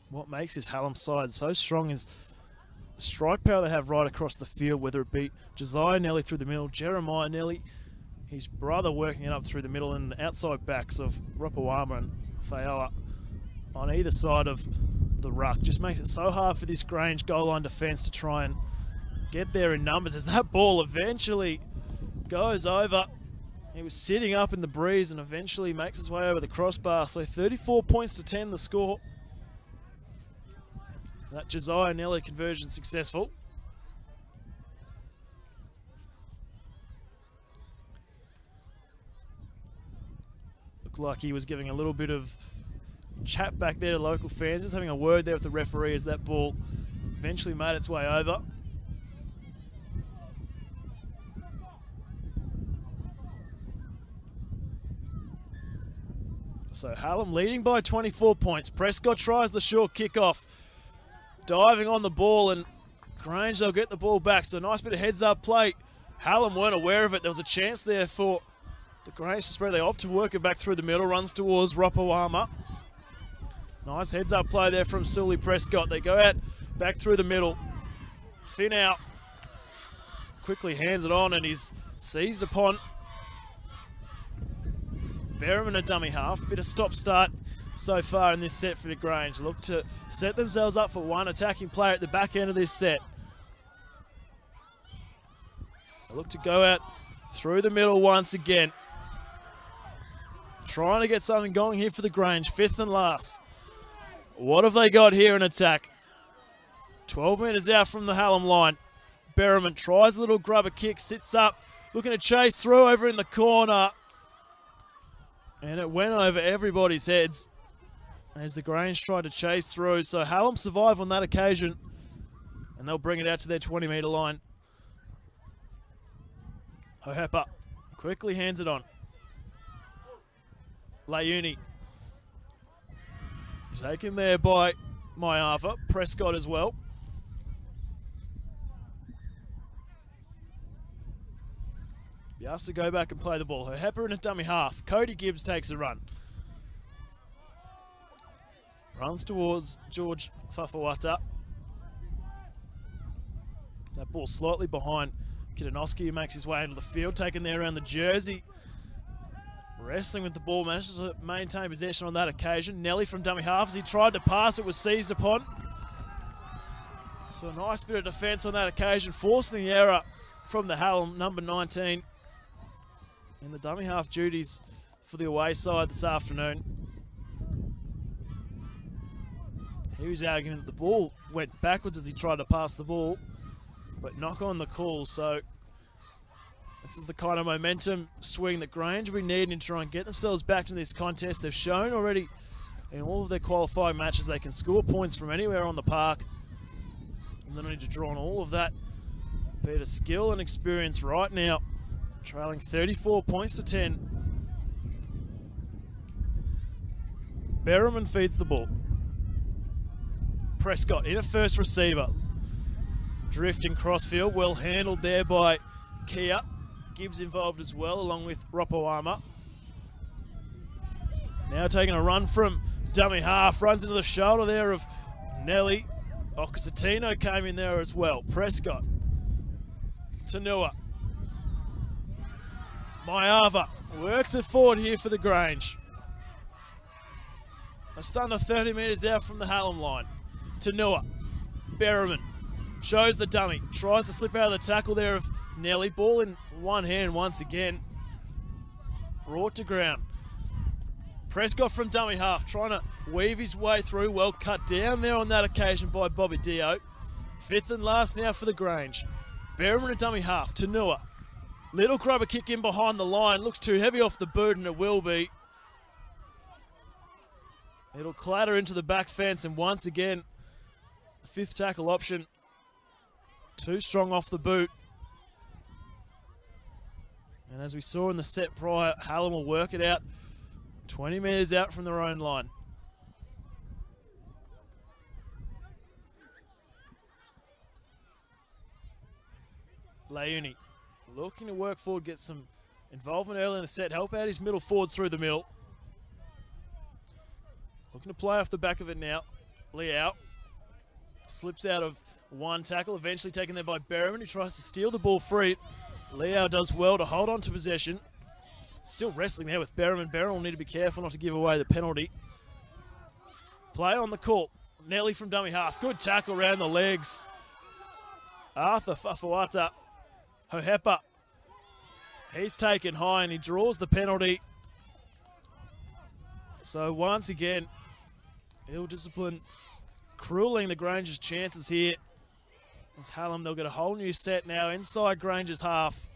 S1: What makes this Hallam side so strong is the strike power they have right across the field, whether it be Josiah Nelly through the middle, Jeremiah Nelly, his brother working it up through the middle, and the outside backs of Rapawama and Faioa on either side of the ruck. Just makes it so hard for this Grange goal line defence to try and get there in numbers as that ball eventually goes over. He was sitting up in the breeze and eventually makes his way over the crossbar. So 34 points to 10 the score. That Josiah Nelly conversion successful. Looked like he was giving a little bit of chat back there to local fans, just having a word there with the referee as that ball eventually made its way over. So Hallam leading by 24 points. Prescott tries the short kickoff. Diving on the ball, and Grange, they'll get the ball back. So a nice bit of heads-up play. Hallam weren't aware of it. There was a chance there for the Grange to spread. They opt to work it back through the middle. Runs towards Rapawama. Nice heads-up play there from Sully Prescott. They go out, back through the middle. Thin out. Quickly hands it on and he's seized upon Berriman, a dummy half. Bit of stop-start so far in this set for the Grange. Look to set themselves up for one attacking player at the back end of this set. They look to go out through the middle once again. Trying to get something going here for the Grange, 5th and last. What have they got here in attack? 12 metres out from the Hallam line. Berriman tries a little grubber kick, sits up, looking to chase through over in the corner. And it went over everybody's heads as the Grange tried to chase through. So Hallam survive on that occasion, and they'll bring it out to their 20-metre line. Hohepa quickly hands it on. Leuni taken there by Maiava. Prescott as well. He has to go back and play the ball. Hohepa in a dummy half. Cody Gibbs takes a run. Runs towards George Fafawata. That ball slightly behind Kidanowski, who makes his way into the field, taken there around the jersey. Wrestling with the ball, manages to maintain possession on that occasion. Nelly from dummy half, as he tried to pass, it was seized upon. So a nice bit of defence on that occasion, forcing the error from the Hallam, number 19. In the dummy half duties for the away side this afternoon. He was arguing that the ball went backwards as he tried to pass the ball, but knock on the call. So this is the kind of momentum swing that Grange will be needing to try and get themselves back to this contest. They've shown already in all of their qualifying matches they can score points from anywhere on the park. And they need to draw on all of that bit of skill and experience right now. Trailing 34 points to 10. Berriman feeds the ball. Prescott in a first receiver. Drifting crossfield, well handled there by Kia. Gibbs involved as well, along with Ropoama. Now taking a run from dummy half, runs into the shoulder there of Nelly. Okasatino came in there as well. Prescott. Tanua. Maiava works it forward here for the Grange. Just under 30 metres out from the Hallam line. Tanua. Berriman shows the dummy. Tries to slip out of the tackle there of Nelly. Ball in one hand once again. Brought to ground. Prescott from dummy half, trying to weave his way through. Well cut down there on that occasion by Bobby Dio. 5th and last now for the Grange. Berriman a dummy half. Tanua. Little grubber kick in behind the line. Looks too heavy off the boot, and it will be. It'll clatter into the back fence, and once again, the 5th tackle option. Too strong off the boot. And as we saw in the set prior, Hallam will work it out 20 metres out from their own line. Leuni looking to work forward, get some involvement early in the set, help out his middle forwards through the middle. Looking to play off the back of it now. Liao slips out of one tackle, eventually taken there by Berriman, who tries to steal the ball free. Liao does well to hold on to possession. Still wrestling there with Berriman. Berriman will need to be careful not to give away the penalty. Play on the call. Nelly from dummy half. Good tackle around the legs. Arthur Fafawata. Hohepa. He's taken high and he draws the penalty. So once again, ill discipline crueling the Grange's chances here. As Hallam, they'll get a whole new set now inside Grange's half.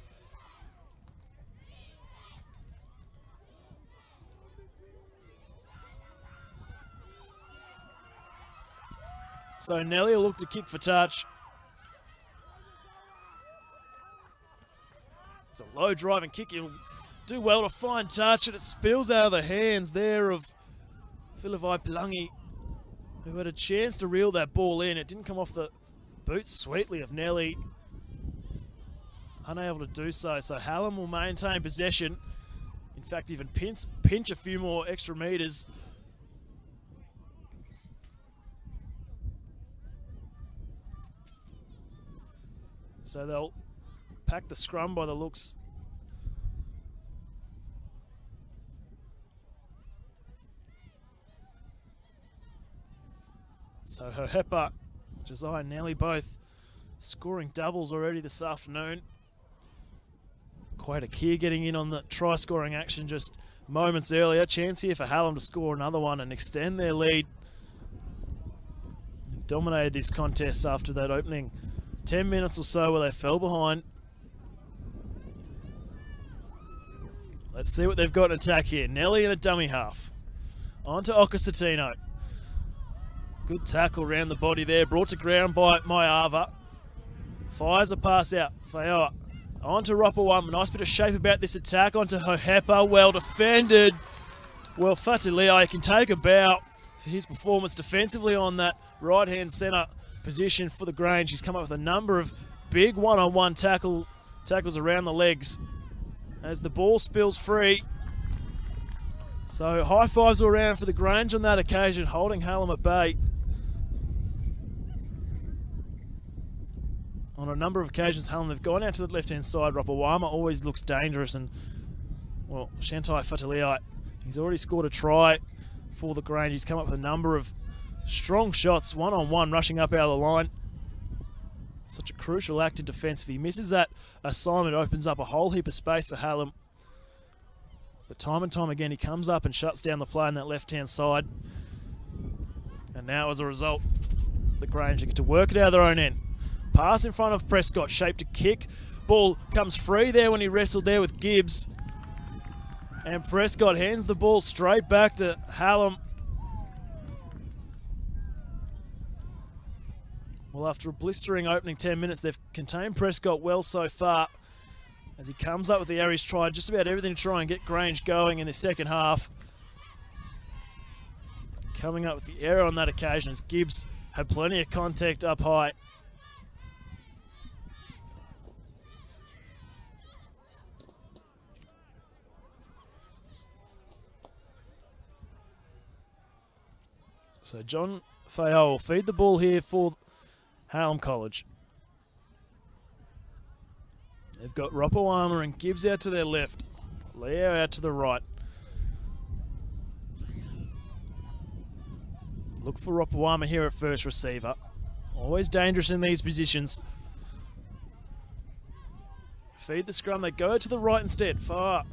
S1: So Nelly will look to kick for touch. It's a low driving kick. He'll do well to find touch, and it spills out of the hands there of Philivai Plungi, who had a chance to reel that ball in. It didn't come off the boot sweetly of Nelly. Unable to do so. So Hallam will maintain possession. In fact, even pinch a few more extra metres. So they'll pack the scrum by the looks. So Hohepa, Josiah and Nelly both scoring doubles already this afternoon. Quite a Keir getting in on the try-scoring action just moments earlier. Chance here for Hallam to score another one and extend their lead. They've dominated this contest after that opening 10 minutes or so where they fell behind. Let's see what they've got in attack here. Nelly in a dummy half. On to Okasatino. Good tackle around the body there. Brought to ground by Maiava. Fires a pass out. Faioa. On to Ropawam. Nice bit of shape about this attack. On to Hohepa. Well defended. Well, Fatuliai can take a bow for his performance defensively on that right-hand centre position for the Grange. He's come up with a number of big one-on-one tackles around the legs as the ball spills free. So high fives all around for the Grange on that occasion, holding Hallam at bay. On a number of occasions, Hallam have gone out to the left-hand side. Ropawama always looks dangerous, and, well, Shantai Fatuliai, he's already scored a try for the Grange. He's come up with a number of strong shots, one-on-one, rushing up out of the line. Such a crucial act in defence. If he misses that assignment, it opens up a whole heap of space for Hallam. But time and time again, he comes up and shuts down the play on that left-hand side. And now, as a result, the Grange get to work it out of their own end. Pass in front of Prescott, shaped to kick. Ball comes free there when he wrestled there with Gibbs. And Prescott hands the ball straight back to Hallam. Well, after a blistering opening 10 minutes, they've contained Prescott well so far as he comes up with the error. He's tried just about everything to try and get Grange going in the second half. Coming up with the error on that occasion as Gibbs had plenty of contact up high. So John Fayo will feed the ball here for Hallam College. They've got Ropawama and Gibbs out to their left. Leo out to the right. Look for Ropawama here at first receiver. Always dangerous in these positions. Feed the scrum. They go to the right instead. Far.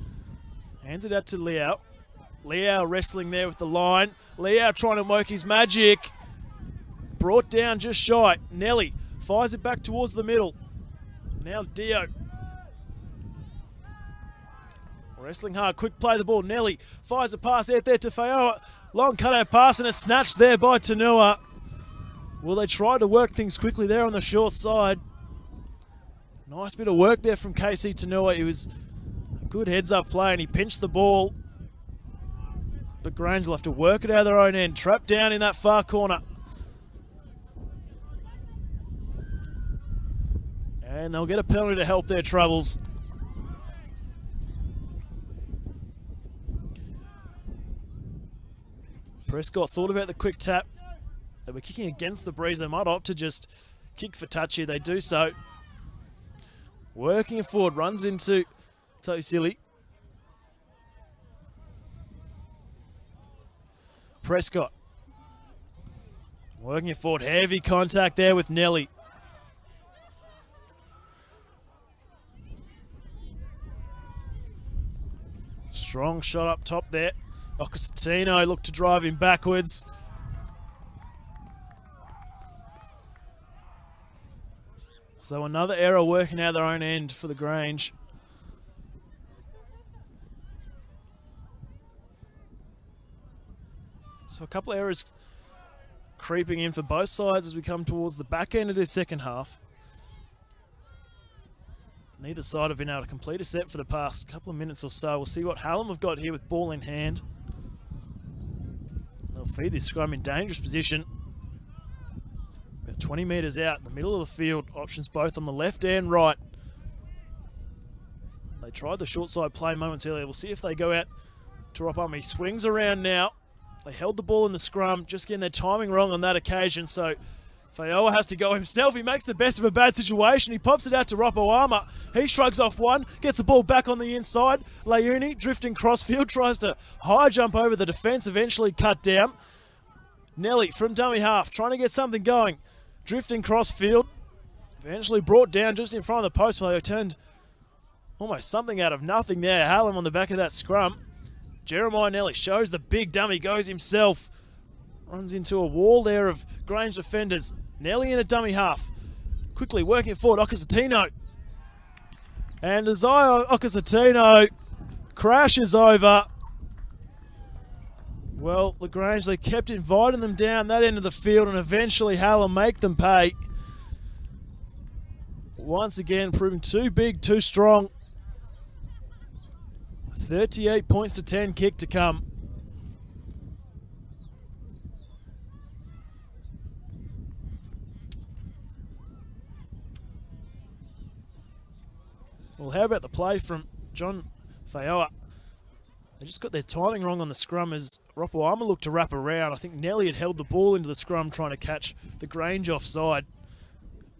S1: Hands it out to Leo. Leo wrestling there with the line. Leo trying to work his magic. Brought down just shy. Nelly fires it back towards the middle. Now Dio. Wrestling hard. Quick play the ball. Nelly fires a pass out there to Faioa. Long cutout pass and a snatch there by Tanua. Well, they tried to work things quickly there on the short side. Nice bit of work there from KC Tanua. It was a good heads-up play and he pinched the ball. But Grange will have to work it out of their own end. Trapped down in that far corner. And they'll get a penalty to help their troubles. Prescott thought about the quick tap. They were kicking against the breeze. They might opt to just kick for touch here. They do so. Working it forward. Runs into Tosili. Prescott. Working it forward. Heavy contact there with Nelly. Strong shot up top there. Okasatino looked to drive him backwards. So another error working out their own end for the Grange. So a couple of errors creeping in for both sides as we come towards the back end of this second half. Neither side have been able to complete a set for the past couple of minutes or so. We'll see what Hallam have got here with ball in hand. They'll feed this scrum in dangerous position. About 20 metres out in the middle of the field. Options both on the left and right. They tried the short side play moments earlier. We'll see if they go out to Ropawama. He swings around now. They held the ball in the scrum, just getting their timing wrong on that occasion. So Faioa has to go himself. He makes the best of a bad situation. He pops it out to Ropoama. He shrugs off one, gets the ball back on the inside. Leuni, drifting crossfield, tries to high jump over the defence, eventually cut down. Nelly from dummy half, trying to get something going. Drifting crossfield, eventually brought down just in front of the post. Faioa turned almost something out of nothing there. Hallam on the back of that scrum. Jeremiah Nelly shows the big dummy, goes himself. Runs into a wall there of Grange defenders. Nelly in a dummy half. Quickly working it forward, Okasatino. And Isaiah Okasatino crashes over. Well, the Grange, they kept inviting them down that end of the field, and eventually Hallam make them pay. Once again, proving too big, too strong. 38 points to 10, kick to come. Well, how about the play from John Faioa? They just got their timing wrong on the scrum as Ropoama looked to wrap around. I think Nelly had held the ball into the scrum trying to catch the Grange offside.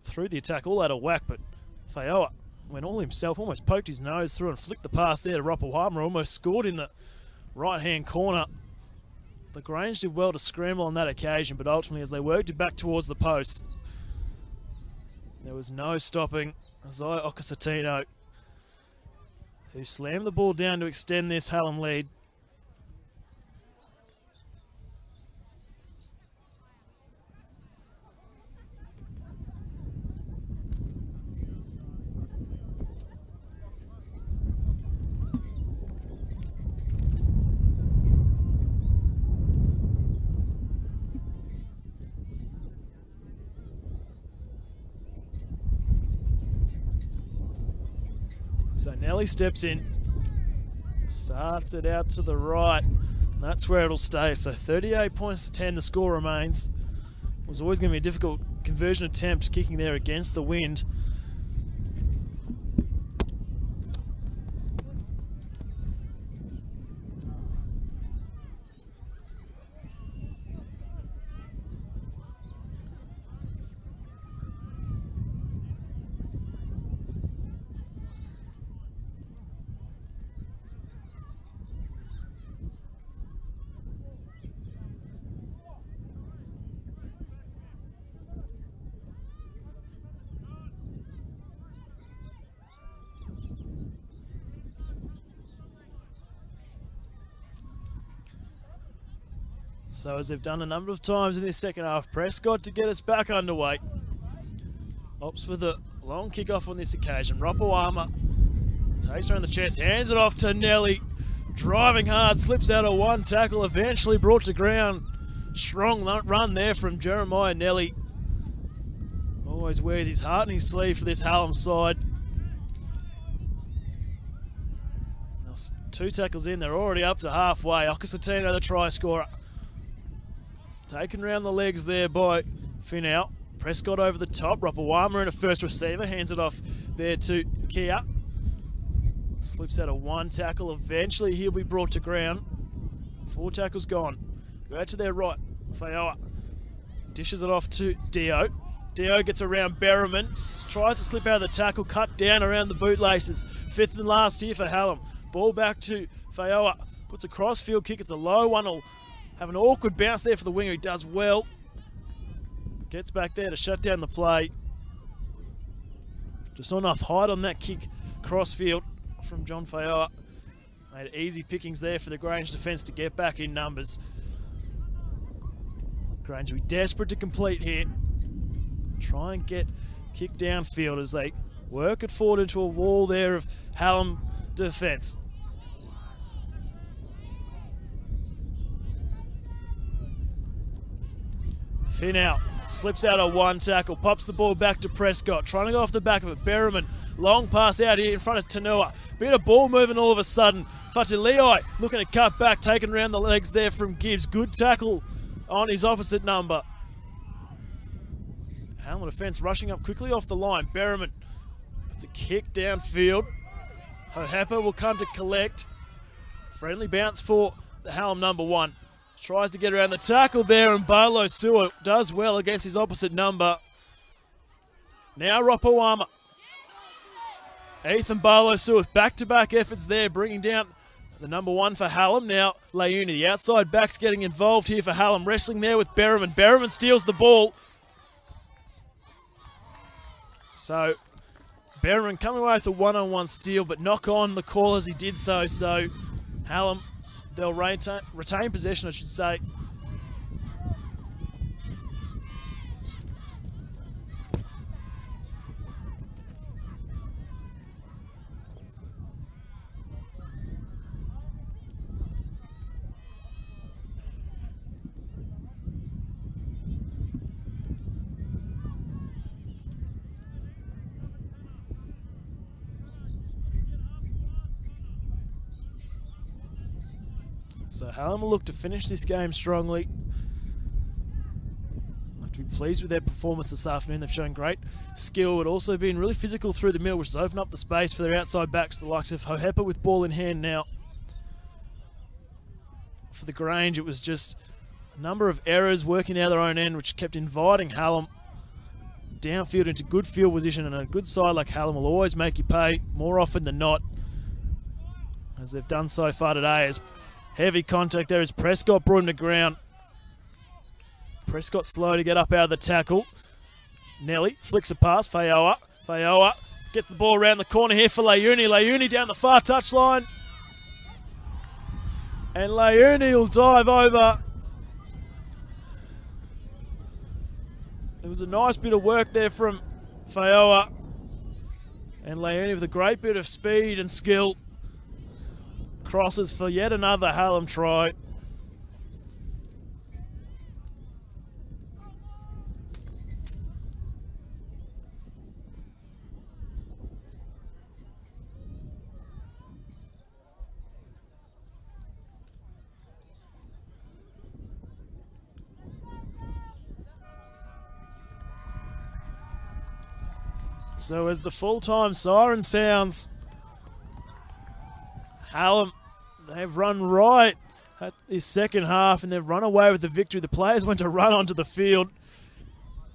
S1: Threw the attack all out of whack, but Faioa went all himself, almost poked his nose through and flicked the pass there to Ropoama, almost scored in the right-hand corner. The Grange did well to scramble on that occasion, but ultimately as they worked it back towards the post, there was no stopping Isaiah Okasatino, who slammed the ball down to extend this Hallam lead. So Nelly steps in, starts it out to the right, and that's where it'll stay. So 38 points to 10, the score remains. It was always going to be a difficult conversion attempt, kicking there against the wind. So as they've done a number of times in this second half, Prescott to get us back underway. Opts for the long kickoff on this occasion. Ropoama takes her on the chest, hands it off to Nelly. Driving hard, slips out of one tackle, eventually brought to ground. Strong run there from Jeremiah Nelly. Always wears his heart in his sleeve for this Hallam side. Two tackles in, they're already up to halfway. Okasatino, the try scorer. Taken round the legs there by Finau. Prescott over the top. Ropoama in a first receiver. Hands it off there to Kia. Slips out of one tackle. Eventually he'll be brought to ground. 4 tackles gone. Go out to their right. Faioa dishes it off to Dio. Dio gets around Berriman. Tries to slip out of the tackle. Cut down around the bootlaces. 5th and last here for Hallam. Ball back to Faioa. Puts a crossfield kick. It's a low one. Will have an awkward bounce there for the winger. He does well. Gets back there to shut down the play. Just not enough height on that kick crossfield from John Faioa. Made easy pickings there for the Grange defence to get back in numbers. Grange will be desperate to complete here. Try and get kicked downfield as they work it forward into a wall there of Hallam defence. Finau slips out of one tackle, pops the ball back to Prescott, trying to go off the back of it. Berriman, long pass out here in front of Tanua. Bit of ball moving all of a sudden. Fatilioi looking to cut back, taken around the legs there from Gibbs. Good tackle on his opposite number. Hallam defence rushing up quickly off the line. Berriman puts a kick downfield. Hohepa will come to collect. Friendly bounce for the Hallam number 1. Tries to get around the tackle there, and Barlow Sewer does well against his opposite number. Now Ropawama. Ethan Barlow Sewer with back-to-back efforts there, bringing down the number 1 for Hallam. Now Leuni, the outside backs getting involved here for Hallam. Wrestling there with Berriman. Berriman steals the ball. So Berriman coming away with a one-on-one steal, but knock on the call as he did so. So Hallam, they'll retain possession, I should say. So Hallam will look to finish this game strongly. Have to be pleased with their performance this afternoon. They've shown great skill, but also been really physical through the middle, which has opened up the space for their outside backs, the likes of Hohepa with ball in hand now. For the Grange, it was just a number of errors working out their own end, which kept inviting Hallam downfield into good field position, and a good side like Hallam will always make you pay more often than not, as they've done so far today. As heavy contact there as Prescott brought him to ground. Prescott slow to get up out of the tackle. Nelly flicks a pass. Fayoa gets the ball around the corner here for Leuni. Leuni down the far touchline. And Leuni will dive over. It was a nice bit of work there from Fayoa. And Leuni with a great bit of speed and skill. Crosses for yet another Hallam try. So as the full-time siren sounds, Hallam, they've run right at this second half and they've run away with the victory. The players went to run onto the field.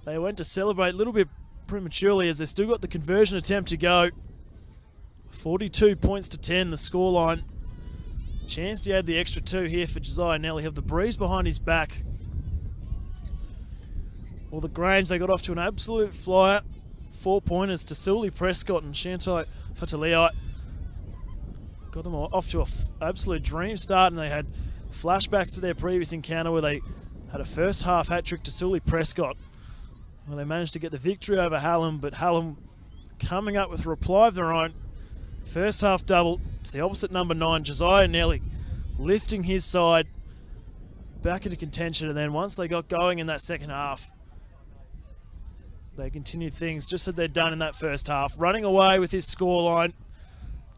S1: They went to celebrate a little bit prematurely as they've still got the conversion attempt to go. 42 points to 10, the scoreline. Chance to add the extra 2 here for Josiah Nelly. Have the breeze behind his back. Well, the Grange, they got off to an absolute flyer. 4-pointers to Sully Prescott and Shantai Fataliai. Got them off to an absolute dream start, and they had flashbacks to their previous encounter where they had a first half hat-trick to Sully Prescott. Well, they managed to get the victory over Hallam, but Hallam coming up with a reply of their own. First half double to the opposite number 9, Josiah Nelly, lifting his side back into contention, and then once they got going in that second half, they continued things just as they'd done in that first half, running away with his scoreline.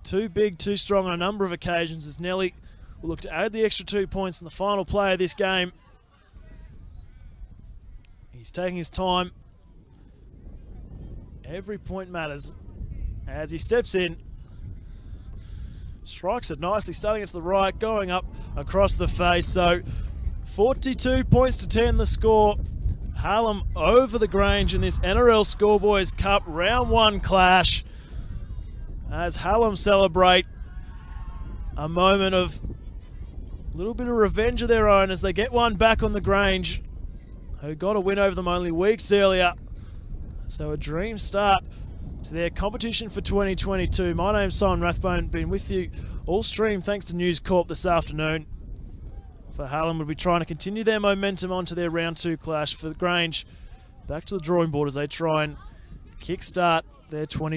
S1: Too big, too strong on a number of occasions as Nelly will look to add the extra 2 points in the final play of this game. He's taking his time. Every point matters as he steps in. Strikes it nicely, starting it to the right, going up across the face. So 42 points to 10 the score. Hallam over the Grange in this NRL Schoolboys Cup Round 1 clash as Hallam celebrate a moment of a little bit of revenge of their own as they get one back on the Grange, who got a win over them only weeks earlier. So a dream start to their competition for 2022. My name's Simon Rathbone, been with you all stream thanks to News Corp this afternoon. For Hallam would be trying to continue their momentum onto their round 2 clash. For the Grange, back to the drawing board as they try and kickstart their